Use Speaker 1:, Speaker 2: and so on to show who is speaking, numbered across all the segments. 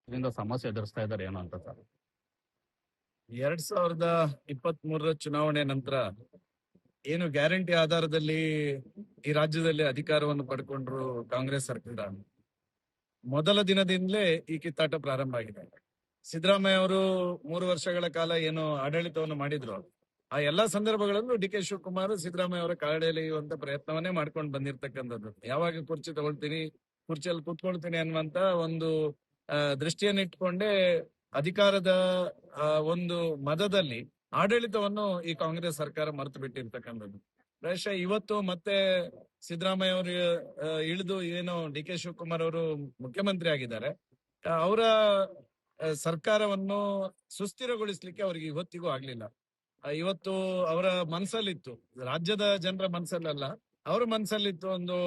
Speaker 1: ಇದರಿಂದ ಸಮಸ್ಯೆ ಎದುರಿಸ್ತಾ ಇದ್ದಾರೆ ಏನು ಅಂತ ಸರ್.
Speaker 2: 2023 ಚುನಾವಣೆ ನಂತರ ಏನು ಗ್ಯಾರಂಟಿ ಆಧಾರದಲ್ಲಿ ಈ ರಾಜ್ಯದಲ್ಲಿ ಅಧಿಕಾರವನ್ನು ಪಡ್ಕೊಂಡ್ರು ಕಾಂಗ್ರೆಸ್ ಸರ್ಕಾರ, ಮೊದಲ ದಿನದಿಂದಲೇ ಈ ಕಿತ್ತಾಟ ಪ್ರಾರಂಭ ಆಗಿದೆ. ಸಿದ್ದರಾಮಯ್ಯ ಅವರು 3 ವರ್ಷಗಳ ಕಾಲ ಏನು ಆಡಳಿತವನ್ನು ಮಾಡಿದ್ರು, ಆ ಎಲ್ಲಾ ಸಂದರ್ಭಗಳಲ್ಲೂ ಡಿ ಕೆ ಶಿವಕುಮಾರ್ ಸಿದ್ದರಾಮಯ್ಯ ಅವರ ಕಾಲೆಳೆಯುವಂತ ಪ್ರಯತ್ನವನ್ನೇ ಮಾಡ್ಕೊಂಡು ಬಂದಿರತಕ್ಕಂಥದ್ದು. ಯಾವಾಗ ಕುರ್ಚಿ ತಗೊಳ್ತೀನಿ, ಕುರ್ಚಿಯಲ್ಲಿ ಕೂತ್ಕೊಳ್ತೀನಿ ಅನ್ನುವಂತ ಒಂದು ದೃಷ್ಟಿಯನ್ನು ಇಟ್ಕೊಂಡೇ ಅಧಿಕಾರದ ಒಂದು ಮದದಲ್ಲಿ ಆಡಳಿತವನ್ನು ಈ ಕಾಂಗ್ರೆಸ್ ಸರ್ಕಾರ ಮರೆತು ಬಿಟ್ಟಿರ್ತಕ್ಕಂಥದ್ದು. ಪ್ರಾಯಶಃ ಇವತ್ತು ಮತ್ತೆ ಸಿದ್ದರಾಮಯ್ಯ ಅವರು ಇಳಿದು ಏನು ಡಿ ಕೆ ಶಿವಕುಮಾರ್ ಅವರು ಮುಖ್ಯಮಂತ್ರಿ ಆಗಿದ್ದಾರೆ, ಅವರ ಸರ್ಕಾರವನ್ನು ಸುಸ್ಥಿರಗೊಳಿಸ್ಲಿಕ್ಕೆ ಅವರಿಗೆ ಇವತ್ತಿಗೂ ಆಗ್ಲಿಲ್ಲ. ಇವತ್ತು ಅವರ ಮನಸ್ಸಲ್ಲಿತ್ತು, ರಾಜ್ಯದ ಜನರ ಮನಸ್ಸಲ್ಲ, ಅವರ ಮನಸ್ಸಲ್ಲಿತ್ತು ಒಂದು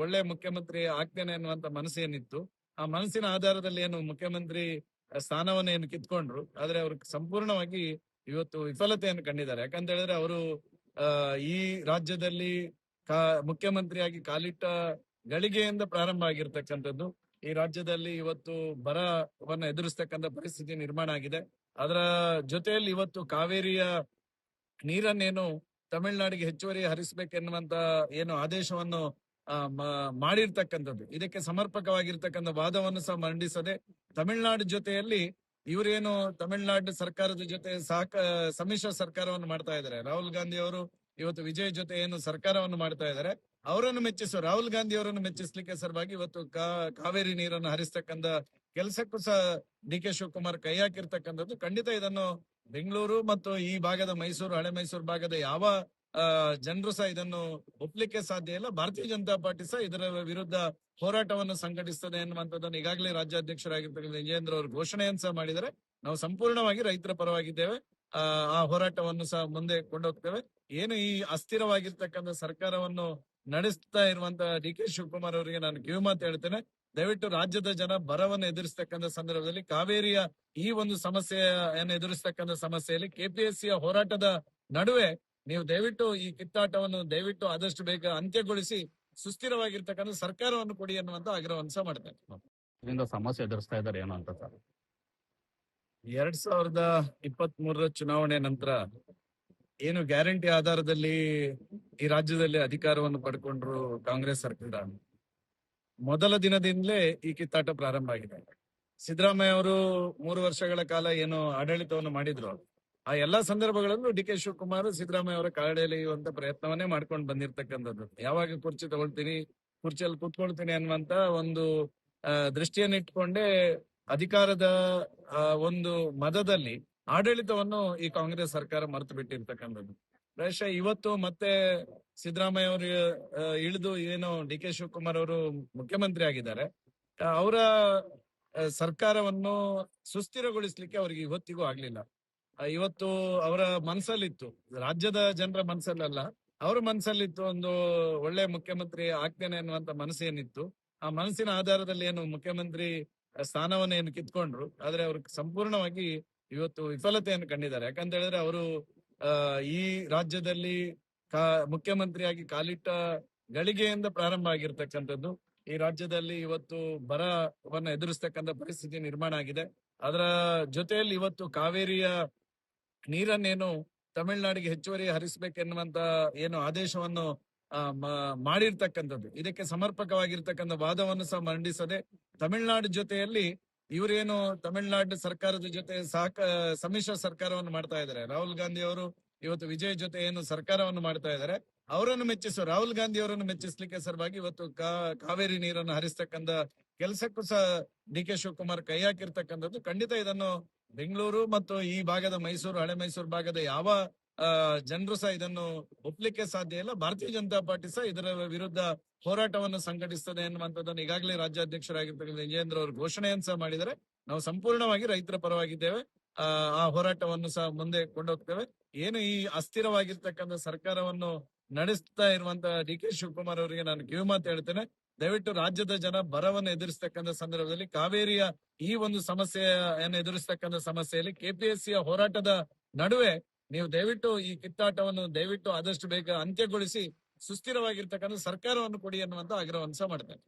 Speaker 2: ಒಳ್ಳೆ ಮುಖ್ಯಮಂತ್ರಿ ಆಗ್ತೇನೆ ಅನ್ನುವಂತ ಮನಸ್ಸೇನಿತ್ತು. ಆ ಮನಸ್ಸಿನ ಆಧಾರದಲ್ಲಿ ಏನು ಮುಖ್ಯಮಂತ್ರಿ ಸ್ಥಾನವನ್ನು ಏನು ಕಿತ್ಕೊಂಡ್ರು, ಆದ್ರೆ ಅವರು ಸಂಪೂರ್ಣವಾಗಿ ಇವತ್ತು ವಿಫಲತೆಯನ್ನು ಕಂಡಿದ್ದಾರೆ. ಯಾಕಂತ ಹೇಳಿದ್ರೆ ಅವರು ಈ ರಾಜ್ಯದಲ್ಲಿ ಮುಖ್ಯಮಂತ್ರಿಯಾಗಿ ಕಾಲಿಟ್ಟ ಗಳಿಗೆಯಿಂದ ಪ್ರಾರಂಭ ಆಗಿರ್ತಕ್ಕಂಥದ್ದು ಈ ರಾಜ್ಯದಲ್ಲಿ ಇವತ್ತು ಬರವನ್ನು ಎದುರಿಸ್ತಕ್ಕಂಥ ಪರಿಸ್ಥಿತಿ ನಿರ್ಮಾಣ ಆಗಿದೆ. ಅದರ ಜೊತೆಯಲ್ಲಿ ಇವತ್ತು ಕಾವೇರಿಯ ನೀರನ್ನೇನು ತಮಿಳುನಾಡಿಗೆ ಹೆಚ್ಚುವರಿ ಹರಿಸಬೇಕೆನ್ನುವಂತ ಏನು ಆದೇಶವನ್ನು ಮಾಡಿರ್ತಕ್ಕಂಥದ್ದು, ಇದಕ್ಕೆ ಸಮರ್ಪಕವಾಗಿರ್ತಕ್ಕಂಥ ವಾದವನ್ನು ಸಹ ಮಂಡಿಸದೆ ತಮಿಳುನಾಡು ಜೊತೆಯಲ್ಲಿ ಇವರೇನು ತಮಿಳುನಾಡು ಸರ್ಕಾರದ ಜೊತೆ ಸಮ್ಮಿಶ್ರ ಸರ್ಕಾರವನ್ನು ಮಾಡ್ತಾ ಇದ್ದಾರೆ. ರಾಹುಲ್ ಗಾಂಧಿ ಅವರು ಇವತ್ತು ವಿಜಯ್ ಜೊತೆ ಏನು ಸರ್ಕಾರವನ್ನು ಮಾಡ್ತಾ ಇದ್ದಾರೆ, ಅವರನ್ನು ಮೆಚ್ಚಿಸುವ ರಾಹುಲ್ ಗಾಂಧಿ ಅವರನ್ನು ಮೆಚ್ಚಿಸ್ಲಿಕ್ಕೆ ಸಲುವಾಗಿ ಇವತ್ತು ಕಾವೇರಿ ನೀರನ್ನು ಹರಿಸ್ತಕ್ಕಂಥ ಕೆಲಸಕ್ಕೂ ಸಹ ಡಿ ಕೆ ಶಿವಕುಮಾರ್ ಕೈ ಹಾಕಿರ್ತಕ್ಕಂಥದ್ದು. ಖಂಡಿತ ಇದನ್ನು ಬೆಂಗಳೂರು ಮತ್ತು ಈ ಭಾಗದ ಮೈಸೂರು, ಹಳೆ ಮೈಸೂರು ಭಾಗದ ಯಾವ ಜನರು ಸಹ ಇದನ್ನು ಒಪ್ಲಿಕ್ಕೆ ಸಾಧ್ಯ ಇಲ್ಲ. ಭಾರತೀಯ ಜನತಾ ಪಾರ್ಟಿ ಸಹ ಇದರ ವಿರುದ್ಧ ಹೋರಾಟವನ್ನು ಸಂಘಟಿಸ್ತದೆ ಎನ್ನುವಂಥದ್ದನ್ನು ಈಗಾಗಲೇ ರಾಜ್ಯಾಧ್ಯಕ್ಷರಾಗಿರ್ತಕ್ಕಂಥ ವಿಜೇಂದ್ರ ಅವರು ಘೋಷಣೆಯನ್ನು ಸಹ ಮಾಡಿದರೆ, ನಾವು ಸಂಪೂರ್ಣವಾಗಿ ರೈತರ ಪರವಾಗಿದ್ದೇವೆ. ಆ ಹೋರಾಟವನ್ನು ಸಹ ಮುಂದೆ ಕೊಂಡೋಗ್ತೇವೆ. ಏನು ಈ ಅಸ್ಥಿರವಾಗಿರ್ತಕ್ಕಂಥ ಸರ್ಕಾರವನ್ನು ನಡೆಸ್ತಾ ಇರುವಂತಹ ಡಿ ಕೆ ಶಿವಕುಮಾರ್ ಅವರಿಗೆ ನಾನು ಕಿವಿಮಾತು ಹೇಳ್ತೇನೆ, ದಯವಿಟ್ಟು ರಾಜ್ಯದ ಜನ ಬರವನ್ನು ಎದುರಿಸ್ತಕ್ಕಂಥ ಸಂದರ್ಭದಲ್ಲಿ ಕಾವೇರಿಯ ಈ ಒಂದು ಸಮಸ್ಯೆಯನ್ನು ಎದುರಿಸ್ತಕ್ಕಂಥ ಸಮಸ್ಯೆಯಲ್ಲಿ ಕೆಪಿಎಸ್ಸಿಯ ಹೋರಾಟದ ನಡುವೆ ನೀವು ದಯವಿಟ್ಟು ಈ ಕಿತ್ತಾಟವನ್ನು ದಯವಿಟ್ಟು ಆದಷ್ಟು ಬೇಗ ಅಂತ್ಯಗೊಳಿಸಿ ಸುಸ್ಥಿರವಾಗಿರ್ತಕ್ಕಂಥ ಸರ್ಕಾರವನ್ನು ಕೊಡಿ ಅನ್ನುವಂತ ಆಗ್ರಹವನ್ನು ಸಹ ಮಾಡ್ತೇನೆ.
Speaker 1: ಇದರಿಂದ ಸಮಸ್ಯೆ ಎದುರಿಸ್ತಾ ಇದ್ದಾರೆ ಏನು ಅಂತ ಸರ್.
Speaker 2: 2023 ಚುನಾವಣೆ ನಂತರ ಏನು ಗ್ಯಾರಂಟಿ ಆಧಾರದಲ್ಲಿ ಈ ರಾಜ್ಯದಲ್ಲಿ ಅಧಿಕಾರವನ್ನು ಪಡ್ಕೊಂಡ್ರು ಕಾಂಗ್ರೆಸ್ ಸರ್ಕಾರ, ಮೊದಲ ದಿನದಿಂದಲೇ ಈ ಕಿತ್ತಾಟ ಪ್ರಾರಂಭ ಆಗಿದೆ. ಸಿದ್ದರಾಮಯ್ಯ ಅವರು 3 ವರ್ಷಗಳ ಕಾಲ ಏನು ಆಡಳಿತವನ್ನು ಮಾಡಿದ್ರು, ಆ ಎಲ್ಲಾ ಸಂದರ್ಭಗಳಲ್ಲೂ ಡಿ ಕೆ ಶಿವಕುಮಾರ್ ಸಿದ್ದರಾಮಯ್ಯ ಅವರ ಕಾಲೆಳೆಯುವಂತ ಪ್ರಯತ್ನವನ್ನೇ ಮಾಡ್ಕೊಂಡು ಬಂದಿರತಕ್ಕಂಥದ್ದು. ಯಾವಾಗ ಕುರ್ಚಿ ತಗೊಳ್ತೀನಿ, ಕುರ್ಚಿಯಲ್ಲಿ ಕೂತ್ಕೊಳ್ತೀನಿ ಅನ್ನುವಂತ ಒಂದು ದೃಷ್ಟಿಯನ್ನು ಇಟ್ಕೊಂಡೇ ಅಧಿಕಾರದ ಒಂದು ಮದದಲ್ಲಿ ಆಡಳಿತವನ್ನು ಈ ಕಾಂಗ್ರೆಸ್ ಸರ್ಕಾರ ಮರೆತು ಬಿಟ್ಟಿರ್ತಕ್ಕಂಥದ್ದು. ಪ್ರಾಯಶಃ ಇವತ್ತು ಮತ್ತೆ ಸಿದ್ದರಾಮಯ್ಯ ಅವರು ಇಳಿದು ಏನು ಡಿ ಕೆ ಶಿವಕುಮಾರ್ ಅವರು ಮುಖ್ಯಮಂತ್ರಿ ಆಗಿದ್ದಾರೆ, ಅವರ ಸರ್ಕಾರವನ್ನು ಸುಸ್ಥಿರಗೊಳಿಸ್ಲಿಕ್ಕೆ ಅವರಿಗೆ ಇವತ್ತಿಗೂ ಆಗ್ಲಿಲ್ಲ. ಇವತ್ತು ಅವರ ಮನಸ್ಸಲ್ಲಿತ್ತು, ರಾಜ್ಯದ ಜನರ ಮನಸ್ಸಲ್ಲ, ಅವರ ಮನಸ್ಸಲ್ಲಿತ್ತು ಒಂದು ಒಳ್ಳೆ ಮುಖ್ಯಮಂತ್ರಿ ಆಗ್ತೇನೆ ಅನ್ನುವಂತ ಮನಸ್ಸೇನಿತ್ತು. ಆ ಮನಸ್ಸಿನ ಆಧಾರದಲ್ಲಿ ಏನು ಮುಖ್ಯಮಂತ್ರಿ ಸ್ಥಾನವನ್ನು ಏನು ಕಿತ್ಕೊಂಡ್ರು, ಆದ್ರೆ ಅವರು ಸಂಪೂರ್ಣವಾಗಿ ಇವತ್ತು ವಿಫಲತೆಯನ್ನು ಕಂಡಿದ್ದಾರೆ. ಯಾಕಂತ ಹೇಳಿದ್ರೆ ಅವರು ಈ ರಾಜ್ಯದಲ್ಲಿ ಮುಖ್ಯಮಂತ್ರಿಯಾಗಿ ಕಾಲಿಟ್ಟ ಗಳಿಗೆಯಿಂದ ಪ್ರಾರಂಭ ಆಗಿರ್ತಕ್ಕಂಥದ್ದು ಈ ರಾಜ್ಯದಲ್ಲಿ ಇವತ್ತು ಬರವನ್ನು ಎದುರಿಸ್ತಕ್ಕಂಥ ಪರಿಸ್ಥಿತಿ ನಿರ್ಮಾಣ ಆಗಿದೆ. ಅದರ ಜೊತೆಯಲ್ಲಿ ಇವತ್ತು ಕಾವೇರಿಯ ನೀರನ್ನೇನು ತಮಿಳುನಾಡಿಗೆ ಹೆಚ್ಚುವರಿ ಹರಿಸಬೇಕೆನ್ನುವಂತ ಏನು ಆದೇಶವನ್ನು ಮಾಡಿರ್ತಕ್ಕಂಥದ್ದು, ಇದಕ್ಕೆ ಸಮರ್ಪಕವಾಗಿರ್ತಕ್ಕಂಥ ವಾದವನ್ನು ಸಹ ಮಂಡಿಸದೆ ತಮಿಳುನಾಡು ಜೊತೆಯಲ್ಲಿ ಇವರೇನು ತಮಿಳುನಾಡು ಸರ್ಕಾರದ ಜೊತೆ ಸಮ್ಮಿಶ್ರ ಸರ್ಕಾರವನ್ನು ಮಾಡ್ತಾ ಇದ್ದಾರೆ. ರಾಹುಲ್ ಗಾಂಧಿ ಅವರು ಇವತ್ತು ವಿಜಯ್ ಜೊತೆ ಏನು ಸರ್ಕಾರವನ್ನು ಮಾಡ್ತಾ ಇದ್ದಾರೆ, ಅವರನ್ನು ಮೆಚ್ಚಿಸುವ ರಾಹುಲ್ ಗಾಂಧಿ ಅವರನ್ನು ಮೆಚ್ಚಿಸ್ಲಿಕ್ಕೆ ಸಲುವಾಗಿ ಇವತ್ತು ಕಾವೇರಿ ನೀರನ್ನು ಹರಿಸ್ತಕ್ಕಂಥ ಕೆಲಸಕ್ಕೂ ಸಹ ಡಿ ಕೆ ಶಿವಕುಮಾರ್ ಕೈ ಹಾಕಿರ್ತಕ್ಕಂಥದ್ದು. ಖಂಡಿತ ಇದನ್ನು ಬೆಂಗಳೂರು ಮತ್ತು ಈ ಭಾಗದ ಮೈಸೂರು, ಹಳೆ ಮೈಸೂರು ಭಾಗದ ಯಾವ ಜನರು ಸಹ ಇದನ್ನು ಒಪ್ಲಿಕ್ಕೆ ಸಾಧ್ಯ ಇಲ್ಲ. ಭಾರತೀಯ ಜನತಾ ಪಾರ್ಟಿ ಸಹ ಇದರ ವಿರುದ್ಧ ಹೋರಾಟವನ್ನು ಸಂಘಟಿಸ್ತದೆ ಎನ್ನುವಂಥದ್ದನ್ನು ಈಗಾಗಲೇ ರಾಜ್ಯಾಧ್ಯಕ್ಷರಾಗಿರ್ತಕ್ಕಂಥ ವಿಜೇಂದ್ರ ಅವರು ಘೋಷಣೆಯನ್ನು ಸಹ ಮಾಡಿದರೆ, ನಾವು ಸಂಪೂರ್ಣವಾಗಿ ರೈತರ ಪರವಾಗಿದ್ದೇವೆ. ಆ ಹೋರಾಟವನ್ನು ಸಹ ಮುಂದೆ ಕೊಂಡೋಗ್ತೇವೆ. ಏನು ಈ ಅಸ್ಥಿರವಾಗಿರ್ತಕ್ಕಂಥ ಸರ್ಕಾರವನ್ನು ನಡೆಸ್ತಾ ಇರುವಂತಹ ಡಿ ಕೆ ಶಿವಕುಮಾರ್ ಅವರಿಗೆ ನಾನು ಕಿವಿಮಾತು ಹೇಳ್ತೇನೆ, ದಯವಿಟ್ಟು ರಾಜ್ಯದ ಜನ ಬರವನ್ನು ಎದುರಿಸ್ತಕ್ಕಂಥ ಸಂದರ್ಭದಲ್ಲಿ ಕಾವೇರಿಯ ಈ ಒಂದು ಸಮಸ್ಯೆಯನ್ನು ಎದುರಿಸ್ತಕ್ಕಂಥ ಸಮಸ್ಯೆಯಲ್ಲಿ ಕೆಪಿಎಸ್ಸಿಯ ಹೋರಾಟದ ನಡುವೆ ನೀವು ದಯವಿಟ್ಟು ಈ ಕಿತ್ತಾಟವನ್ನು ದಯವಿಟ್ಟು ಆದಷ್ಟು ಬೇಗ ಅಂತ್ಯಗೊಳಿಸಿ ಸುಸ್ಥಿರವಾಗಿರ್ತಕ್ಕಂಥ ಸರ್ಕಾರವನ್ನು ಕೊಡಿ ಅನ್ನುವಂತ ಆಗ್ರಹವನ್ನು ಸಹ ಮಾಡ್ತೇನೆ.